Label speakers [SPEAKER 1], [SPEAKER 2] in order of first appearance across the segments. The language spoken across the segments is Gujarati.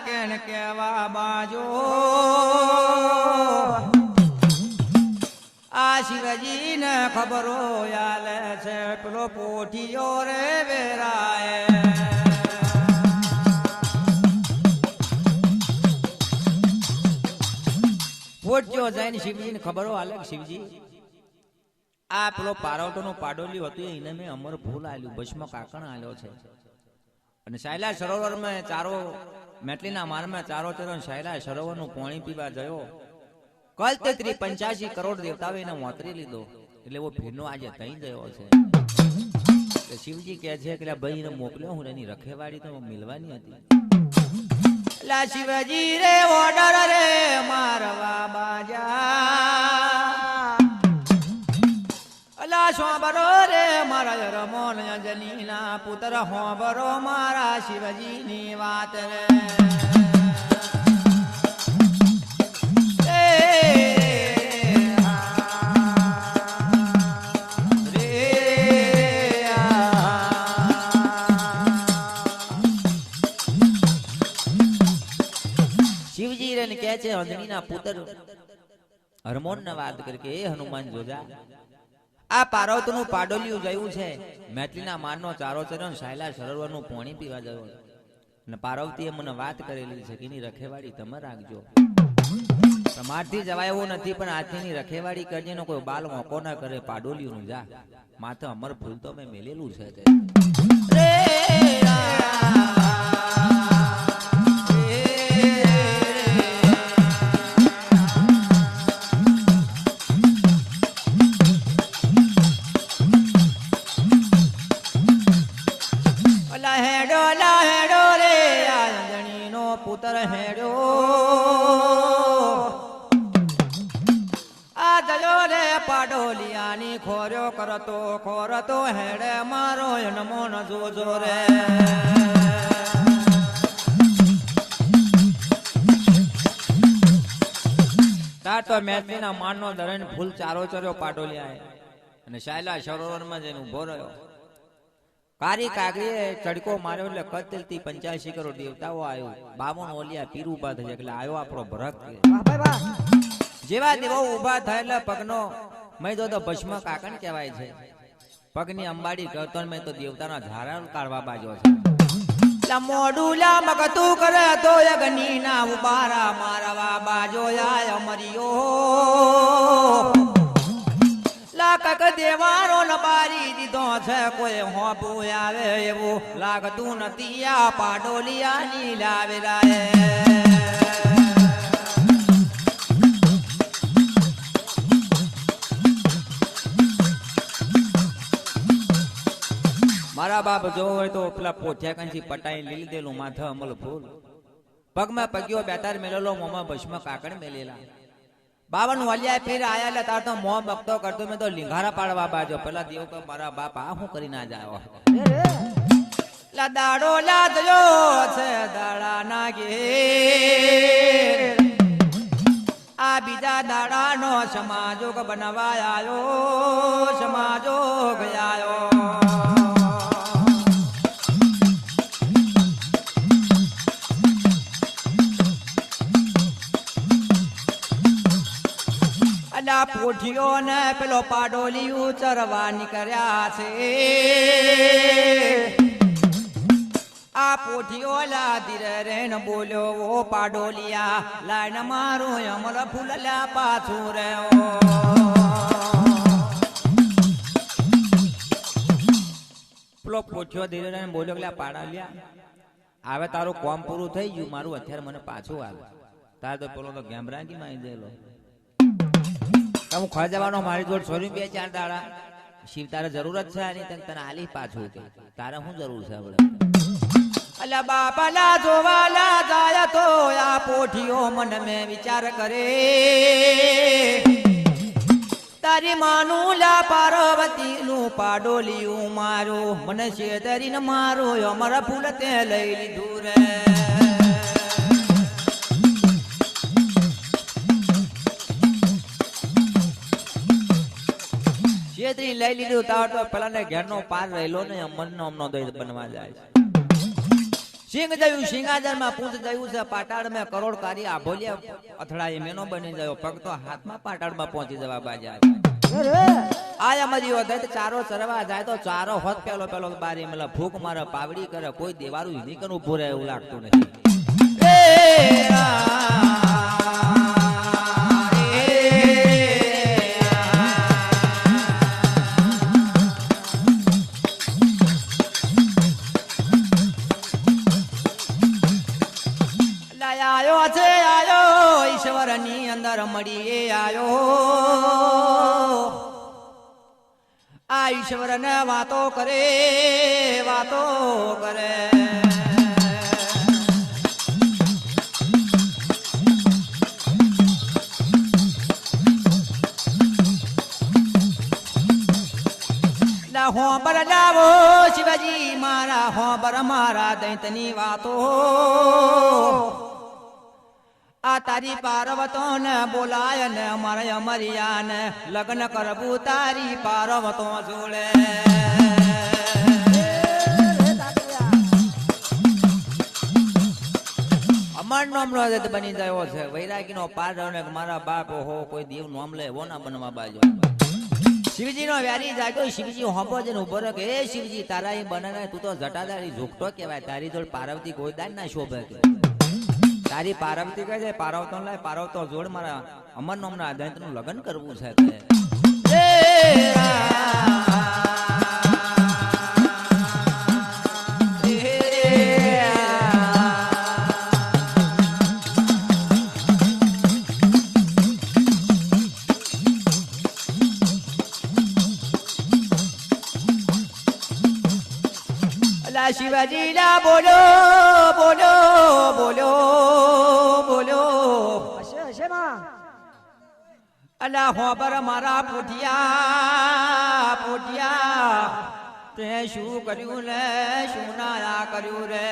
[SPEAKER 1] કેણ કેવા બાજો આ શિવજી ને ખબરો આલે છે પેલો પોઠિયો રે વેરાય પોઠિયો જઈને શિવજી ને ખબરો આલે શિવજી આ પેલો પારવટો નો પાડોલ્યું હતું એને મેં અમર ભૂલ આલ્યું ભસ્મ કાકણ આલ્યો છે અને શાયલા સરોવર માં ચારો મેટલીના મારમાં ચારો ચરણ શાયલા સરોવર નું પાણી પીવા ગયો કલ 85 કરોડ દેવતાઓ એને મોતરી લીધો એટલે वो ફીરનો આજે તઈ ગયો છે એટલે શિવજી કહે છે કે ભાઈ ને મોકલ્યો હું એની રખેવાડી તો મિલવાની હતી એટલે શિવજી રે ઓર્ડર રે મારવા બાજા અલા સોબરો રે મારા રમોન અંજનીના પુત્ર હોબરો મારા શિવજી ની વાત રે શિવજી રે ને કહે છે અંજનીના પુત્ર હરમોન ને વાત કરી કે એ હનુમાન જોજા આ પાર્વતી નું પાડોલિયું ગયું છે મેટલીના મારનો ચારો ચરણ શાયલા સરોવર નું પાણી પીવા ગયો અને પાર્વતીએ મને વાત કરેલી છે કે એની રખેવાડી તમે રાખજો તમારથી જવાય એવું નથી પણ હાથીની રખેવાડી કરજે નો કોઈ બાલ મોકો ના કરે પાડોલિયું નું જા માથે અમર ફૂલ તો મેં મેલેલું છે પુત્ર હેડો આ જયો રે પાડોલિયાની ખોર્યો કરતો હેડે મારો નમો ન જોજો રે તાર તો મેટલીના માનનો દરેન ફૂલ ચારો ચર્યો પાડોલિયાએ અને શાયલા સરોવરમાં જઈને ઉભો રહ્યો કારી કાગડીએ ચડકો માર્યો એટલે કતલથી 85 કરોડ દેવતાઓ આવ્યો 52 ઓલિયા પીર ઉભા થઈ એટલે આવ્યો આપણો ભરત જેવા દેવો ઉભા થાય એટલે પગનો મેં તો ભસ્મ કાકણ કહેવાય છે પગની અંબાડી કરતો મેં તો દેવતાના ધારણ કાઢવા બાજો છે મોડું લા મગતું કરે તો અગ્નિ ના ઉબારા મારવા બાજો આય અમરિયો લાકક દેવારો ન બારી દીધો છે કોઈ હોબું આવે એવું લાગતું નથી આ પાડોલિયાની લાવેલા મારા બાપ જોવો હોય તો પેલા પોઠિયા કંસી પટાઈ લીલી દેલું માથે અમલ ફૂલ પગમાં પગ્યો બેતાર મેલેલો મોમાં ભસ્મ કાકડ મેલેલા 52 વાલિયા ફેર આયા એટલે તાર તો મોં બકતો કરતો મેં તો લીંઘારા પાડવા બાજો પેલા દેવ કે મારા બાપ આ હું કરી ના જાયો લા દાડો લાદયો છે દાડા ના ઘેર આ બીજા દાડાનો સમાજોગ બનાવાયો સમાજોગ આયો પોઠિયો ને પેલો પાડોલિયું ચરવા નીકળ્યા છે આ પોઠિયો લા ધીરે રેન બોલ્યો ઓ પાડોલિયા લાઈન મારું અમર ફૂલલા પાછું રહ્યો પેલો પોઠિયો ધીરે રેન બોલ્યો કે પાડોલિયા હવે તારું કામ પૂરું થઈ ગયું મારું અત્યારે મને પાછું આવે તારે તો પેલો તો ગેમરાંગી માં જયેલો હું ખોઈ જવાનો મારી જોડ છોરી 2-4 દાડા શિવ તારે જરૂરત છે અને તને આલી પાછું કે તારે શું જરૂર છે આપણે અલા બાપાલા જોવાલા જાય તો આ પોઠિયો મન મે વિચાર કરે તારી માનું લા પાર્વતી નું પાડોલિયું મારો મને છેતરીને મારો અમારા ફૂલ તે લઈ લીધું રે છેતરી લઈ લીધું તાર તો પેલા ને ઘેર નો પાર રહેલો ને મન નો અમનો દઈ બનવા જાય સિંહ જયું સિંહાજનમાં પૂંછ જયું છે પાટાળ મેં કરોડકારી આભોલિયા અથડાઈ મેનો બની ગયો પગ તો હાથમાં પાટાળમાં પહોંચી જવા બાજા આયા મરી હોત ચારો ચરવા જાય તો ચારો હોત પેલો બારી મતલબ ભૂખ મારે પાવડી કરે કોઈ દેવારું હિની કરું ઉભું રહે એવું લાગતું નથી ઈશ્વરની અંદર મળી આયો આ ઈશ્વર ને વાતો કરે હોબર લાવો શિવજી મારા હોબર મારા દૈતની વાતો આ તારી પાર્વતો ને બોલાય ને અમારે અમરિયા ને લગ્ન કરવું તારી પાર્વતો જોડે અમર નામ નો બની ગયો છે વૈરાગી નો પાર મારા બાપ હો કોઈ દેવ નામ લે એવો ના બનવા બાજુ શિવજી નો વ્યારી જાગ્યો શિવજી હોંપો જઈને ઉભો રહ્યો કે એ શિવજી તારા એ બને તું તો જટાધારી ઝૂકટો કેવાય તારી જોડ પાર્વતી કોઈ દાન ના શોભે તારી પાર્વતી કહે છે પાર્વતો લાય પાર્વતો જોડ મારા અમર નામના દૈત નું લગ્ન કરવું છે શિવાજી લા બોલો બોલો બોલો બોલો અલા હોબર મારા પોઠિયા તે શું કર્યું લે શું ના કર્યું રે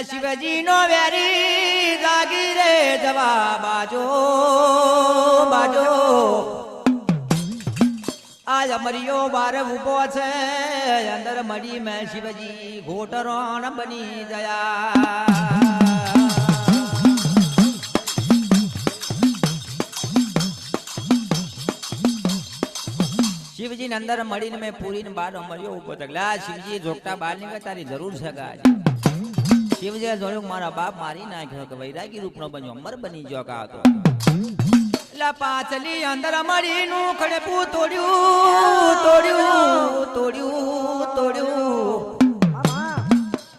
[SPEAKER 1] શિવજી નો વેરી જાગી રે જવા બાજો આજ અમરિયો બાર ઉભો છે અંદર મળી મેં શિવજી ઘોટરણ બની ગયા શિવજી ને અંદર મળીને મેં પૂરીને બાર અમરિયો ઉભો થયો શિવજી જોગટા બાર નીકળે તારી જરૂર છે ગાજ શિવજી જોયું મારા બાપ મારી નાખ્યો કે વૈરાગી રૂપ નો બન્યો અમર બની ગયો કા હતો એટલે પાછલી અંદર મળી નું ખડેપું તોડ્યું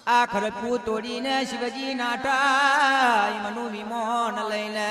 [SPEAKER 1] આ ખડેપું તોડીને શિવજી નાટા મનુ વિમોન લઈને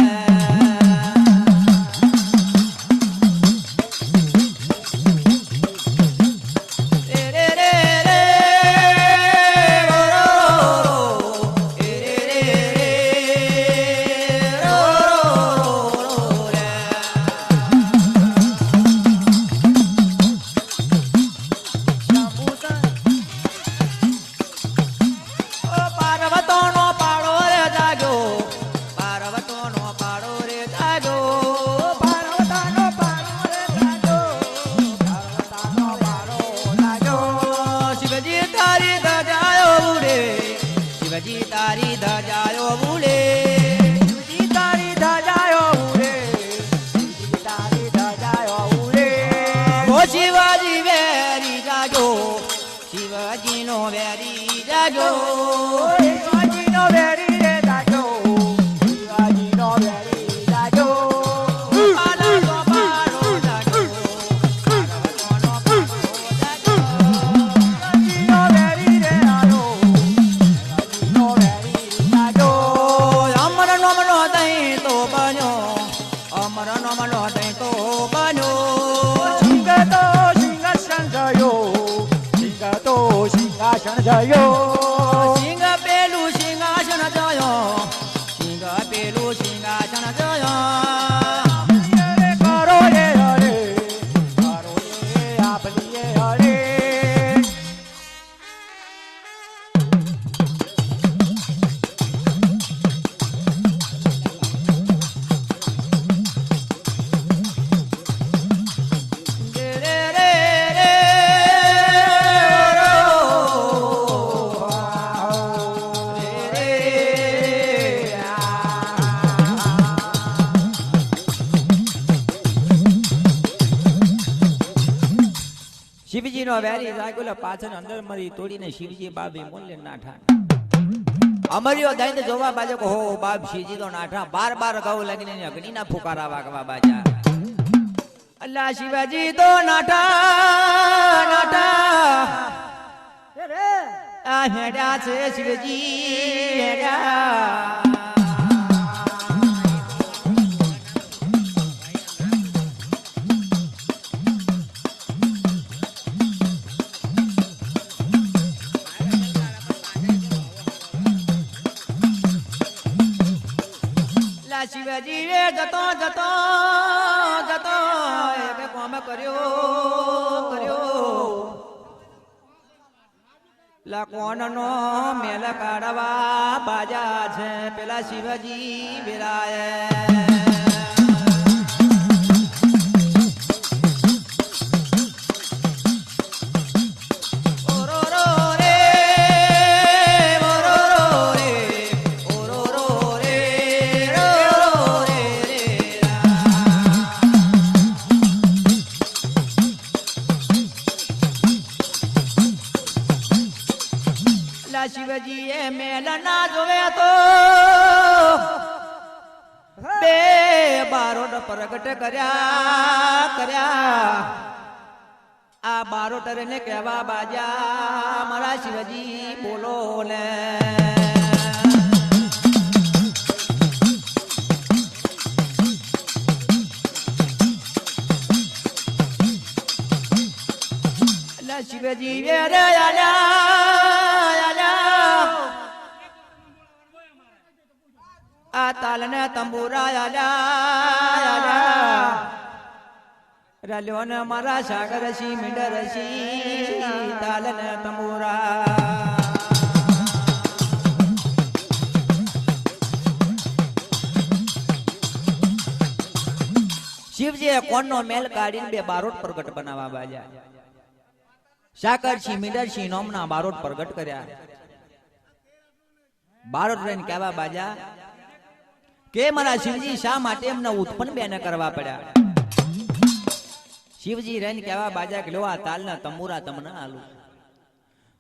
[SPEAKER 1] શિવાજી વેરી જાજો શિવાજી નો વેરી જાજો શિવાજી નો વેરી રે જાજો શિવાજી નો વેરી જાજો પાલા નો પાડો જાજો પાર્વતો નો પાડો જાજો શિવાજી નો વેરી રે જાજો શિવાજી નો વેરી જાજો અમર નામ નો દઈ તો બન્યો અમર નામ નો દઈ તો બન્યો સિંહાસન જયો સિંહ પેલું સિંહાસન જયો સિંહ પેલું સિંહાસન જયો કરો રે હરે કરો રે આપલીએ હરે શિવજી નો વેરી જાગેલો પાછળ અંદર મરી તોડીને શિવજી બાબી મોલે નાઠા અમરિયો દૈન જોવા બાજે હો બાપ શિવજી તો નાઠા બાર બાર ગૌ લાગીને અગ્નિ ના ફુકારા વાગવા બાજા અલ્લાહ શિવજી તો નાઠા નાઠા આ હેડા છે શિવજી હેડા શિવજી રે જતો જતો જતો એક કોમ કર્યો લા કોણ નો મેલ કાઢવા બાજા છે પેલા શિવજી બિરાય શિવજી એ મેલ ના જોવે તો બે બારોટ પ્રગટ કર્યા આ બારોટ ને કહેવા બાજા મારા શિવજી બોલો ને શિવજી રે આ તાલને તંબુરા રલ્યો ને મારા સાગરસી મીંડરસી તાલને તંબુરા શિવજીએ કોણનો મેલ કાઢીને બે બારોટ પ્રગટ બનાવવા બાજા સાકરસી મીંડરસી નોમના બારોટ પ્રગટ કર્યા બારોટ રહીને કહેવા બાજા કે મારા શિવજી શા માટે એમને ઉત્પન્ન બેન કરવા પડ્યા શિવજી રહીને કહેવા બાજા કે લો આ તાલના તંબુરા તમને આલું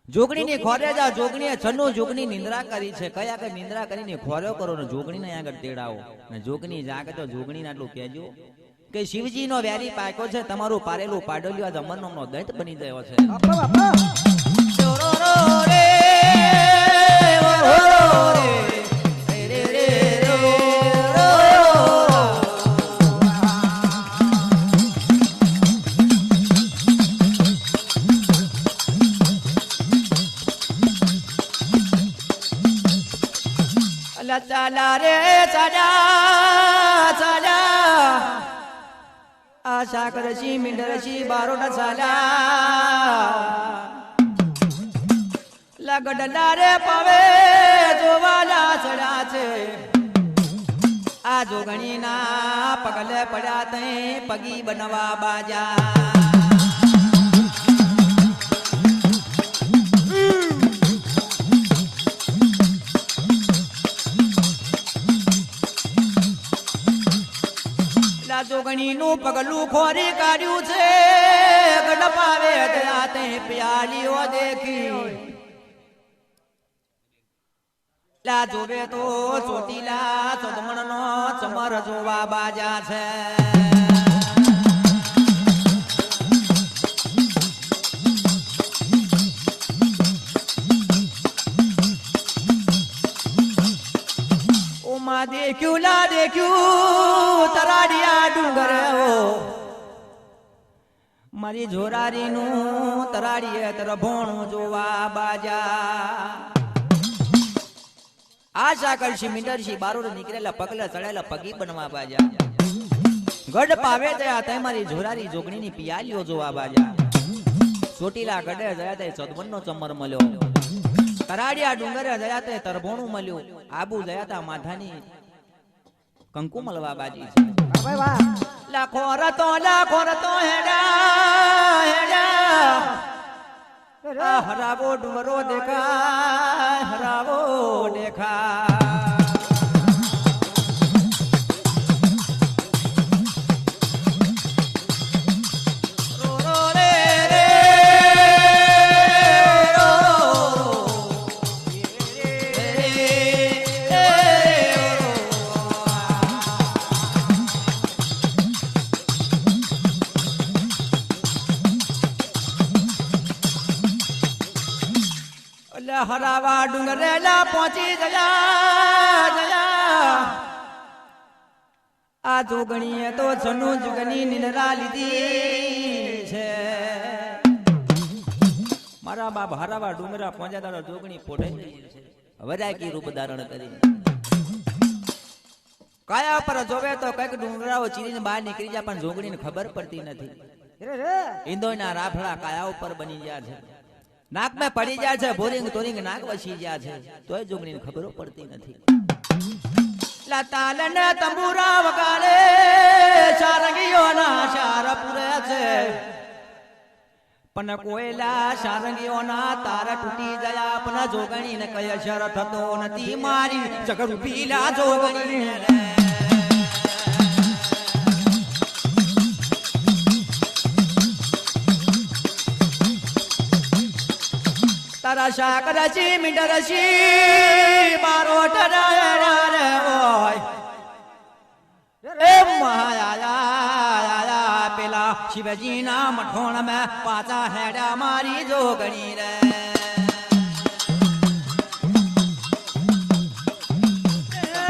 [SPEAKER 1] જોગણીની ખોરે જા જોગણીએ છન્નું જોગણી નિંદ્રા કરી છે કયા કે નિંદ્રા કરીને ખોર્યો કરો ને જોગણીને આગળ તેડાવો ને જોગણી જાગે તો જોગણીને આટલું કહેજો કે શિવજી નો વેરી પાક્યો છે તમારું પારેલું પાડોલ્યું આજ અમરનો દૈત બની ગયો છે ચાલા રે ચાલા આ સાકરસી મીંડરસી બારોટ ચાલા લગડલા રે પવે જોવાલા ચડ્યા છે આ જોગણી ના પગલે પડ્યા તે પગી બનવા બાજા જોગણી નું પગલું ખોરી કાઢ્યું છે ગડપાવે તે પ્યાલીઓ દેખી લા જોવે તો ચોટીલા ચદમણ નો ચમર જોવા બાજા છે દેખ્યું લા દેખ્યું તરાડિયા ડુંગર મારી જોરારી નું તરાડીએ તરભોણું જોવા બાજા આ સાકરસી મીંડરસી બારોટ નીકળેલા પગલા ચડેલા પગી બનવા બાજા ગઢ પાવે ત્યાં તે મારી જોરારી જોગણીની પિયાલીઓ જોવા બાજા ચોટીલા ગઢે જયા તે સદવનનો ચમર મળ્યો તરાડિયા ડુંગરે જયા તે તરભોણું મળ્યું આબુ જયા તા માથાની કંકુ મળવા બાજી છે લાખો રતો હેડા હેડા હરાવો ડુંગરો દેખાય હરાવો દેખાય રો રે રે લે હરાવા ડુંગરેલા પહોંચી જયા આ જોગણીએ તો જનુ જુગની નિંદરા લીધી છે મારા બાપ હરાવા ડુંગરા પહોંચ્યા તારા જોગણી પોઢે વરાકી રૂપ ધારણ કરી કાયા પર જોવે તો કઈક ડુંગરાઓ ચીરીને બહાર નીકળી જાય પણ જોગણીને ખબર પડતી નથી ઈંદોના રાફડા કાયા ઉપર બની ગયા છે નાક માં પડી જાય છે બોરિંગ તોરિંગ નાક વસી ગયા છે તોય જોગણીને ખબરો પડતી નથી તાલ ને તંબુરા વગાડે સારંગીઓના શાર પૂરે છે પણ કોયલા સારંગીઓના તારા તૂટી ગયા પણ જોગણીને કય શર થતો નથી મારી જગરૂપીલા જોગણી તારા શાક રસી મીંડ રસી મારો ઠરાય હોય એ મહાયા પેલા શિવજી ના મઠોણ માં પાછા હેડા મારી જોગણી રે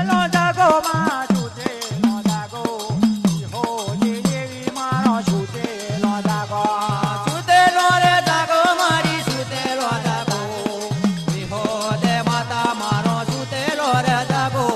[SPEAKER 1] લો જાગો માં છૂટે લો જાગો હો દેવી મારો છૂટે લો જાગો છૂટે લો રે જાગો મારી છૂટે લો જાગો હો દે માતા મારો છૂટે લો રે જાગો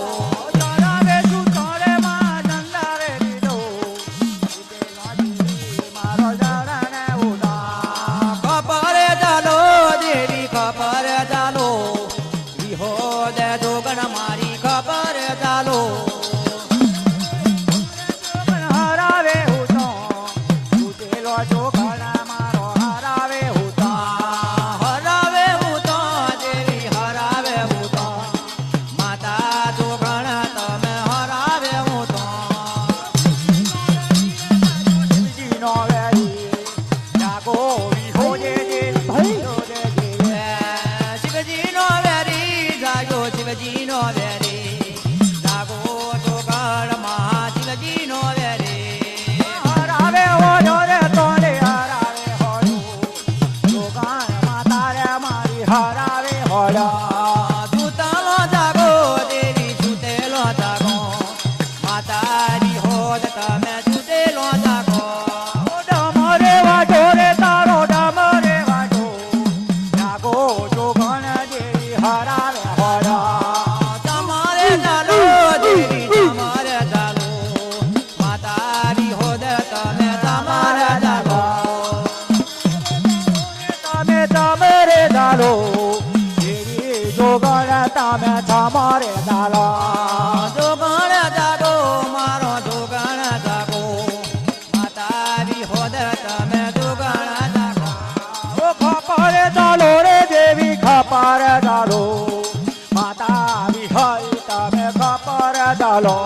[SPEAKER 1] માતા વિહય તમે ખબર ચાલો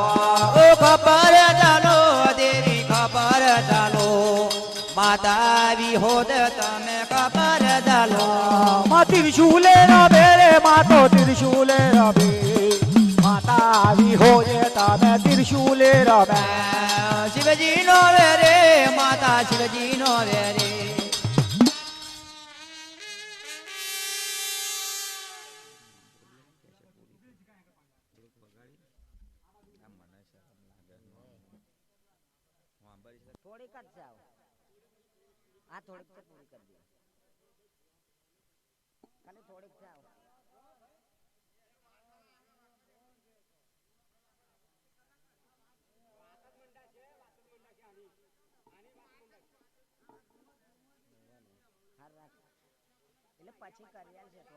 [SPEAKER 1] ઓ ખબર ચાલો દેવી ખબર ચાલો માતા વિહોદ તમે ખબર ચાલો ત્રિશુલે રબે રે માતો ત્રિશુલે રબે માતા વિહોય તમે ત્રિશુલે રબે શિવજી નો રે માતા શિવજી નો રે
[SPEAKER 2] થોડી કટ જાઓ આ થોડીક તો પૂરી કરી દો ખાલી થોડીક જાઓ એટલે પછી કરી આલશે તો